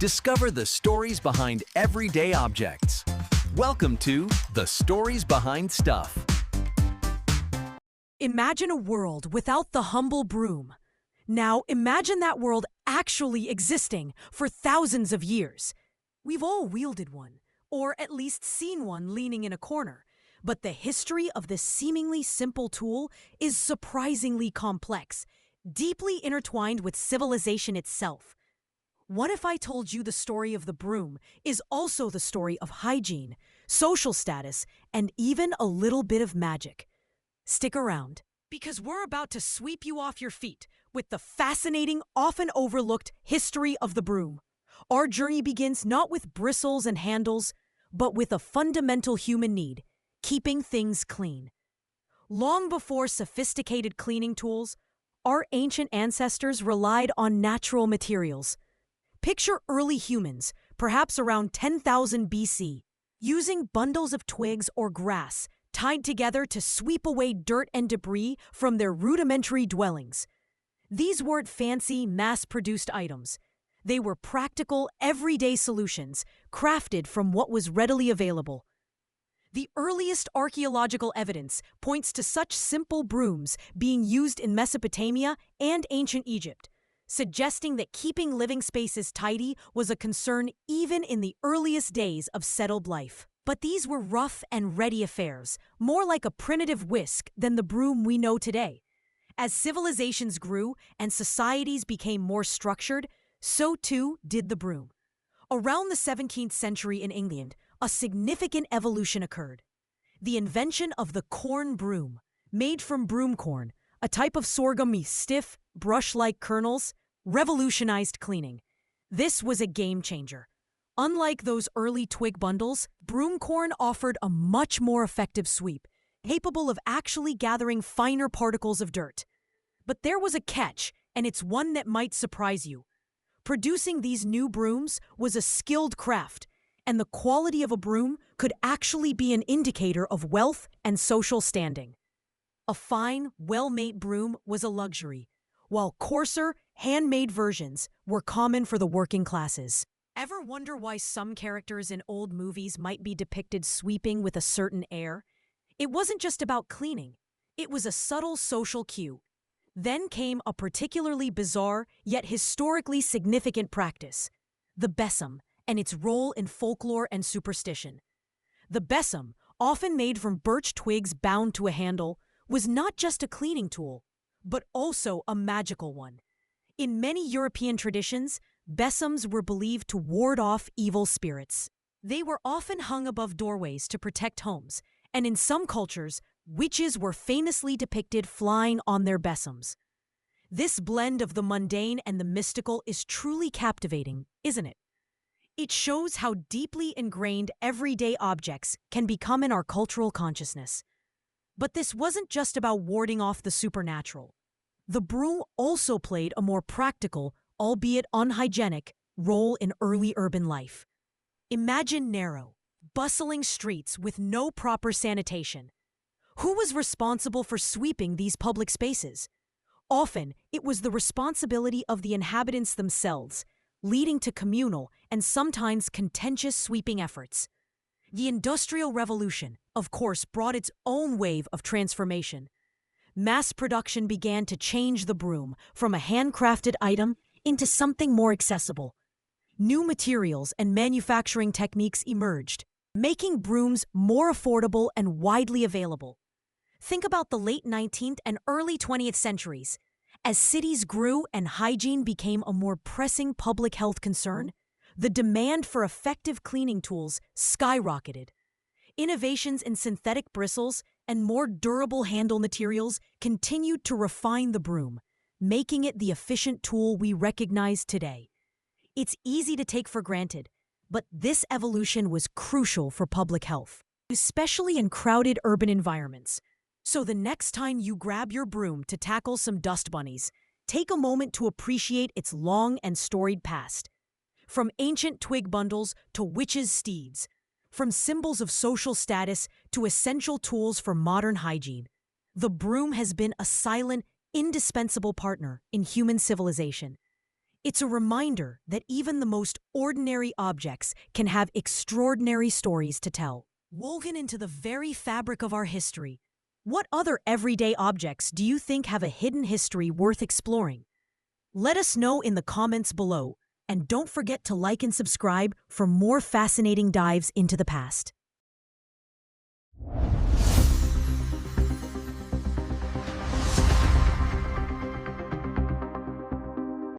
Discover the stories behind everyday objects. Welcome to The Stories Behind Stuff. Imagine a world without the humble broom. Now imagine that world actually existing for thousands of years. We've all wielded one, or at least seen one leaning in a corner. But the history of this seemingly simple tool is surprisingly complex, deeply intertwined with civilization itself. What if I told you the story of the broom is also the story of hygiene, social status, and even a little bit of magic? Stick around, because we're about to sweep you off your feet with the fascinating, often overlooked history of the broom. Our journey begins not with bristles and handles, but with a fundamental human need: keeping things clean. Long before sophisticated cleaning tools, our ancient ancestors relied on natural materials. Picture early humans, perhaps around 10,000 BC, using bundles of twigs or grass tied together to sweep away dirt and debris from their rudimentary dwellings. These weren't fancy, mass-produced items. They were practical, everyday solutions crafted from what was readily available. The earliest archaeological evidence points to such simple brooms being used in Mesopotamia and ancient Egypt, suggesting that keeping living spaces tidy was a concern even in the earliest days of settled life. But these were rough and ready affairs, more like a primitive whisk than the broom we know today. As civilizations grew and societies became more structured, so too did the broom. Around the 17th century in England, a significant evolution occurred. The invention of the corn broom, made from broom corn, a type of sorghum with stiff, brush-like kernels, revolutionized cleaning. This was a game changer. Unlike those early twig bundles, broom corn offered a much more effective sweep, capable of actually gathering finer particles of dirt. But there was a catch, and it's one that might surprise you. Producing these new brooms was a skilled craft, and the quality of a broom could actually be an indicator of wealth and social standing. A fine, well-made broom was a luxury, while coarser, handmade versions were common for the working classes. Ever wonder why some characters in old movies might be depicted sweeping with a certain air? It wasn't just about cleaning. It was a subtle social cue. Then came a particularly bizarre, yet historically significant practice: the besom, and its role in folklore and superstition. The besom, often made from birch twigs bound to a handle, was not just a cleaning tool, but also a magical one. In many European traditions, besoms were believed to ward off evil spirits. They were often hung above doorways to protect homes, and in some cultures, witches were famously depicted flying on their besoms. This blend of the mundane and the mystical is truly captivating, isn't it? It shows how deeply ingrained everyday objects can become in our cultural consciousness. But this wasn't just about warding off the supernatural. The broom also played a more practical, albeit unhygienic, role in early urban life. Imagine narrow, bustling streets with no proper sanitation. Who was responsible for sweeping these public spaces? Often, it was the responsibility of the inhabitants themselves, leading to communal and sometimes contentious sweeping efforts. The Industrial Revolution, of course, brought its own wave of transformation. Mass production began to change the broom from a handcrafted item into something more accessible. New materials and manufacturing techniques emerged, making brooms more affordable and widely available. Think about the late 19th and early 20th centuries. As cities grew and hygiene became a more pressing public health concern, the demand for effective cleaning tools skyrocketed. Innovations in synthetic bristles and more durable handle materials continued to refine the broom, making it the efficient tool we recognize today. It's easy to take for granted, but this evolution was crucial for public health, especially in crowded urban environments. So the next time you grab your broom to tackle some dust bunnies, take a moment to appreciate its long and storied past. From ancient twig bundles to witches' steeds, from symbols of social status to essential tools for modern hygiene, the broom has been a silent, indispensable partner in human civilization. It's a reminder that even the most ordinary objects can have extraordinary stories to tell. Woven into the very fabric of our history, what other everyday objects do you think have a hidden history worth exploring? Let us know in the comments below, and don't forget to like and subscribe for more fascinating dives into the past.